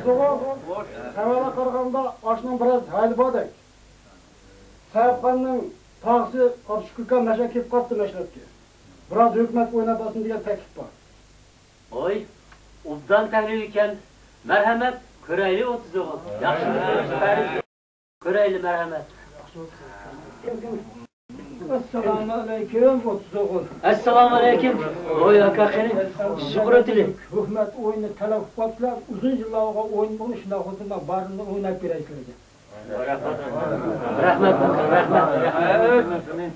soğuk. Sevara karganda aşının biraz hali badak. Sayıpkanın tağısı karşıkıka meşe kep kaptı meşrepke. Biraz hükümet oynatasın diye teklif var. Oy, obdan teklif iken merhamet köreyli 30 oğul. Yaxşı köreyli merhamet. Esselamu aleyküm 30 oğul. Esselamu aleyküm. Oy akakini, şükür etili. Hükümet oyunu telef kaptılar. Uzun yıllarga oyun bunu şuna kutuma barını oynayıp bireyiklerce. Rahmet, rahmet.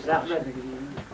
Zahmet.